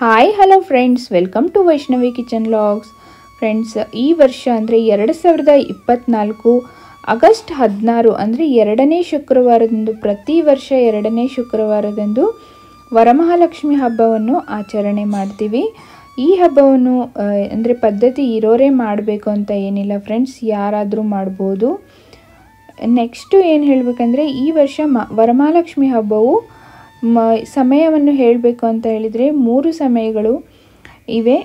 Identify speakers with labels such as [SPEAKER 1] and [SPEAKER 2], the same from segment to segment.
[SPEAKER 1] Hi hello friends, welcome to Vaishnavi kitchen vlogs. Friends, ಈ ವರ್ಷ ಅಂದರೆ 2024 ಆಗಸ್ಟ್ 16 ಅಂದರೆ ಎರಡನೇ ಶುಕ್ರವಾರದಂದು, ಪ್ರತಿ ವರ್ಷ ಎರಡನೇ ಶುಕ್ರವಾರದಂದು ವರಮಹಾಲಕ್ಷ್ಮಿ ಹಬ್ಬವನ್ನು ಆಚರಣೆ ಮಾಡ್ತೀವಿ. ಈ ಹಬ್ಬವನ್ನು ಅಂದರೆ ಪದ್ಧತಿ ಇರೋರೇ ಮಾಡಬೇಕು ಅಂತ ಏನಿಲ್ಲ ಫ್ರೆಂಡ್ಸ್, ಯಾರಾದರೂ ಮಾಡ್ಬೋದು. ನೆಕ್ಸ್ಟು ಏನು ಹೇಳಬೇಕಂದ್ರೆ, ಈ ವರ್ಷ ವರಮಹಾಲಕ್ಷ್ಮಿ ಹಬ್ಬವು ಸಮಯವನ್ನು ಹೇಳಬೇಕು ಅಂತ ಹೇಳಿದರೆ 3 ಸಮಯಗಳು ಇವೆ.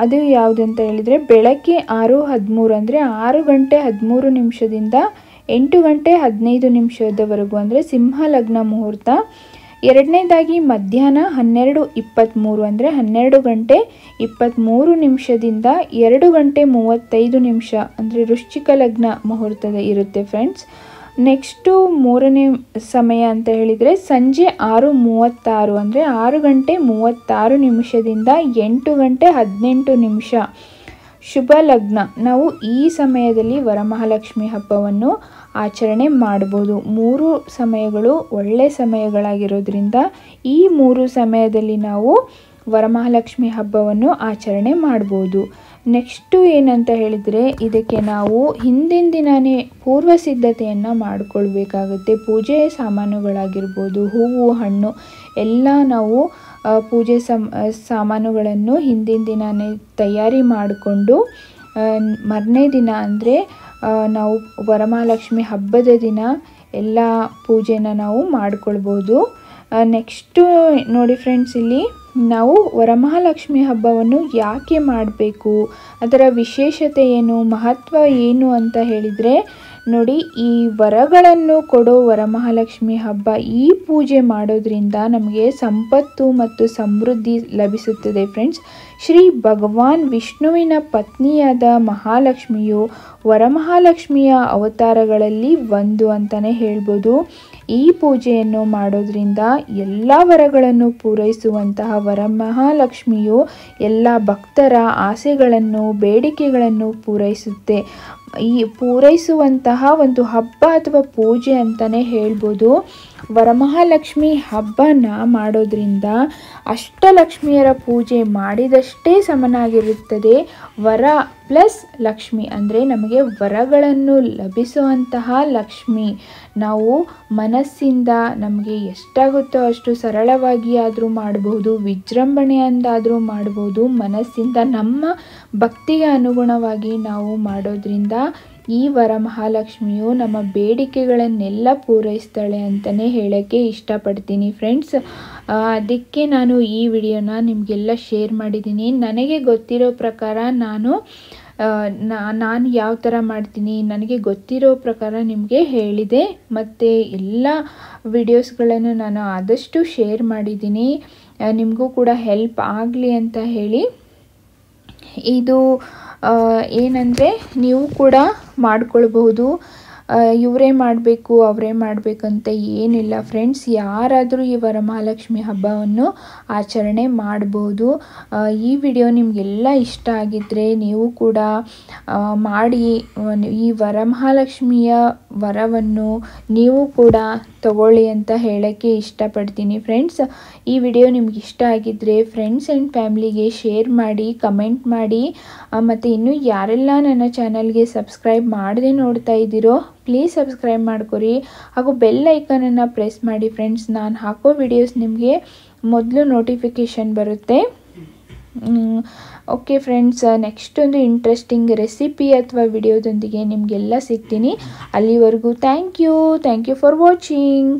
[SPEAKER 1] ಅದು ಯಾವುದು ಅಂತ ಹೇಳಿದರೆ, ಬೆಳಗ್ಗೆ 6:13 ಅಂದರೆ 6 ಗಂಟೆ 13 ನಿಮಿಷದಿಂದ 8 ಗಂಟೆ 15 ನಿಮಿಷದವರೆಗೂ ಅಂದರೆ ಸಿಂಹ ಲಗ್ನ ಮುಹೂರ್ತ. ಎರಡನೇದಾಗಿ ಮಧ್ಯಾಹ್ನ 12:23 ಅಂದರೆ 12 ಗಂಟೆ 23 ನಿಮಿಷದಿಂದ 2 ಗಂಟೆ 35 ನಿಮಿಷ ಅಂದರೆ ವೃಶ್ಚಿಕ ಲಗ್ನ ಮುಹೂರ್ತದ ಇರುತ್ತೆ ಫ್ರೆಂಡ್ಸ್. ನೆಕ್ಸ್ಟು ಮೂರನೇ ಸಮಯ ಅಂತ ಹೇಳಿದರೆ ಸಂಜೆ 6:36 ಅಂದರೆ 6 ಗಂಟೆ 36 ನಿಮಿಷದಿಂದ 8 ಗಂಟೆ 18 ನಿಮಿಷ ಶುಭ ಲಗ್ನ. ನಾವು ಈ ಸಮಯದಲ್ಲಿ ವರಮಹಾಲಕ್ಷ್ಮಿ ಹಬ್ಬವನ್ನು ಆಚರಣೆ ಮಾಡ್ಬೋದು. 3 ಸಮಯಗಳು ಒಳ್ಳೆಯ ಸಮಯಗಳಾಗಿರೋದ್ರಿಂದ ಈ 3 ಸಮಯದಲ್ಲಿ ನಾವು ವರಮಹಾಲಕ್ಷ್ಮಿ ಹಬ್ಬವನ್ನು ಆಚರಣೆ ಮಾಡ್ಬೋದು. ನೆಕ್ಸ್ಟು ಏನಂತ ಹೇಳಿದರೆ, ಇದಕ್ಕೆ ನಾವು ಹಿಂದಿನ ದಿನವೇ ಪೂರ್ವ ಸಿದ್ಧತೆಯನ್ನು ಮಾಡಿಕೊಳ್ಬೇಕಾಗುತ್ತೆ. ಪೂಜೆ ಸಾಮಾನುಗಳಾಗಿರ್ಬೋದು, ಹೂವು ಹಣ್ಣು ಎಲ್ಲ ನಾವು ಪೂಜೆ ಸಾಮಾನುಗಳನ್ನು ಹಿಂದಿನ ದಿನವೇ ತಯಾರಿ ಮಾಡಿಕೊಂಡು ಮರನೇ ದಿನ ಅಂದರೆ ನಾವು ವರಮಹಾಲಕ್ಷ್ಮಿ ಹಬ್ಬದ ದಿನ ಎಲ್ಲ ಪೂಜೆನ ನಾವು ಮಾಡಿಕೊಳ್ಬೋದು. ನೆಕ್ಸ್ಟು ನೋಡಿ ಫ್ರೆಂಡ್ಸ್, ಇಲ್ಲಿ ನಾವು ವರಮಹಾಲಕ್ಷ್ಮಿ ಹಬ್ಬವನ್ನು ಯಾಕೆ ಮಾಡಬೇಕು, ಅದರ ವಿಶೇಷತೆ ಏನು, ಮಹತ್ವ ಏನು ಅಂತ ಹೇಳಿದರೆ ನೋಡಿ, ಈ ವರಗಳನ್ನು ಕೊಡೋ ವರಮಹಾಲಕ್ಷ್ಮಿ ಹಬ್ಬ, ಈ ಪೂಜೆ ಮಾಡೋದ್ರಿಂದ ನಮಗೆ ಸಂಪತ್ತು ಮತ್ತು ಸಮೃದ್ಧಿ ಲಭಿಸುತ್ತದೆ ಫ್ರೆಂಡ್ಸ್. ಶ್ರೀ ಭಗವಾನ್ ವಿಷ್ಣುವಿನ ಪತ್ನಿಯಾದ ಮಹಾಲಕ್ಷ್ಮಿಯು ವರಮಹಾಲಕ್ಷ್ಮಿಯ ಅವತಾರಗಳಲ್ಲಿ ಒಂದು ಅಂತಲೇ ಹೇಳ್ಬೋದು. ಈ ಪೂಜೆಯನ್ನು ಮಾಡೋದ್ರಿಂದ ಎಲ್ಲ ವರಗಳನ್ನು ಪೂರೈಸುವಂತಹ ವರಮಹಾಲಕ್ಷ್ಮಿಯು ಎಲ್ಲ ಭಕ್ತರ ಆಸೆಗಳನ್ನು ಬೇಡಿಕೆಗಳನ್ನು ಪೂರೈಸುವಂತಹ ಒಂದು ಹಬ್ಬ ಅಥವಾ ಪೂಜೆ ಅಂತಲೇ ಹೇಳ್ಬೋದು. ವರಮಹಾಲಕ್ಷ್ಮಿ ಹಬ್ಬನ ಮಾಡೋದ್ರಿಂದ ಅಷ್ಟಲಕ್ಷ್ಮಿಯರ ಪೂಜೆ ಮಾಡಿದಷ್ಟೇ ಸಮನಾಗಿರುತ್ತದೆ. ವರ ಪ್ಲಸ್ ಲಕ್ಷ್ಮಿ ಅಂದರೆ ನಮಗೆ ವರಗಳನ್ನು ಲಭಿಸುವಂತಹ ಲಕ್ಷ್ಮಿ. ನಾವು ಮನಸ್ಸಿಂದ ನಮಗೆ ಎಷ್ಟಾಗುತ್ತೋ ಅಷ್ಟು ಸರಳವಾಗಿ ಆದರೂ ಮಾಡಬಹುದು, ವಿಜೃಂಭಣೆಯಿಂದಾದರೂ ಮಾಡಬಹುದು. ಮನಸ್ಸಿಂದ ನಮ್ಮ ಭಕ್ತಿಗೆ ಅನುಗುಣವಾಗಿ ನಾವು ಮಾಡೋದ್ರಿಂದ ಈ ವರಮಹಾಲಕ್ಷ್ಮಿಯು ನಮ್ಮ ಬೇಡಿಕೆಗಳನ್ನೆಲ್ಲ ಪೂರೈಸ್ತಾಳೆ ಅಂತಲೇ ಹೇಳೋಕ್ಕೆ ಇಷ್ಟಪಡ್ತೀನಿ ಫ್ರೆಂಡ್ಸ್. ಅದಕ್ಕೆ ನಾನು ಈ ವಿಡಿಯೋನ ನಿಮಗೆಲ್ಲ ಶೇರ್ ಮಾಡಿದ್ದೀನಿ. ನನಗೆ ಗೊತ್ತಿರೋ ಪ್ರಕಾರ ನಾನು ಯಾವ ಥರ ಮಾಡ್ತೀನಿ, ನನಗೆ ಗೊತ್ತಿರೋ ಪ್ರಕಾರ ನಿಮಗೆ ಹೇಳಿದೆ. ಮತ್ತು ಎಲ್ಲ ವಿಡಿಯೋಸ್ಗಳನ್ನು ನಾನು ಆದಷ್ಟು ಶೇರ್ ಮಾಡಿದ್ದೀನಿ, ನಿಮಗೂ ಕೂಡ ಹೆಲ್ಪ್ ಆಗಲಿ ಅಂತ ಹೇಳಿ. ಇದು ಏನಂದರೆ, ನೀವು ಕೂಡ ಮಾಡ್ಕೊಳ್ಬಹುದು. ಇವರೇ ಮಾಡಬೇಕು ಅವರೇ ಮಾಡಬೇಕಂತ ಏನಿಲ್ಲ ಫ್ರೆಂಡ್ಸ್, ಯಾರಾದರೂ ಈ ವರಮಹಾಲಕ್ಷ್ಮಿ ಹಬ್ಬವನ್ನು ಆಚರಣೆ ಮಾಡ್ಬೋದು. ಈ ವಿಡಿಯೋ ನಿಮಗೆಲ್ಲ ಇಷ್ಟ ಆಗಿದ್ದರೆ ನೀವು ಕೂಡ ಮಾಡಿ ಈ ವರಮಹಾಲಕ್ಷ್ಮಿಯ ವರವನ್ನು ನೀವು ಕೂಡ ತಗೊಳ್ಳಿ ಅಂತ ಹೇಳೋಕ್ಕೆ ಇಷ್ಟಪಡ್ತೀನಿ ಫ್ರೆಂಡ್ಸ್. ಈ ವಿಡಿಯೋ ನಿಮ್ಗೆ ಇಷ್ಟ ಆಗಿದ್ದರೆ ಫ್ರೆಂಡ್ಸ್ ಆ್ಯಂಡ್ ಫ್ಯಾಮ್ಲಿಗೆ ಶೇರ್ ಮಾಡಿ, ಕಮೆಂಟ್ ಮಾಡಿ. ಮತ್ತು ಇನ್ನೂ ಯಾರೆಲ್ಲ ನನ್ನ ಚಾನಲ್ಗೆ ಸಬ್ಸ್ಕ್ರೈಬ್ ಮಾಡದೆ ನೋಡ್ತಾ ಇದ್ದೀರೋ ಪ್ಲೀಸ್ ಸಬ್ಸ್ಕ್ರೈಬ್ ಮಾಡ್ಕೊರಿ, ಹಾಗೂ ಬೆಲ್ ಐಕನನ್ನು ಪ್ರೆಸ್ ಮಾಡಿ ಫ್ರೆಂಡ್ಸ್. ನಾನು ಹಾಕೋ ವಿಡಿಯೋಸ್ ನಿಮಗೆ ಮೊದಲು ನೋಟಿಫಿಕೇಷನ್ ಬರುತ್ತೆ. ಓಕೆ ಫ್ರೆಂಡ್ಸ್, ನೆಕ್ಸ್ಟ್ ಒಂದು ಇಂಟ್ರೆಸ್ಟಿಂಗ್ ರೆಸಿಪಿ ಅಥವಾ ವಿಡಿಯೋದೊಂದಿಗೆ ನಿಮಗೆಲ್ಲ ಸಿಗ್ತೀನಿ. ಅಲ್ಲಿವರೆಗೂ ಥ್ಯಾಂಕ್ ಯು ಫಾರ್ ವಾಚಿಂಗ್.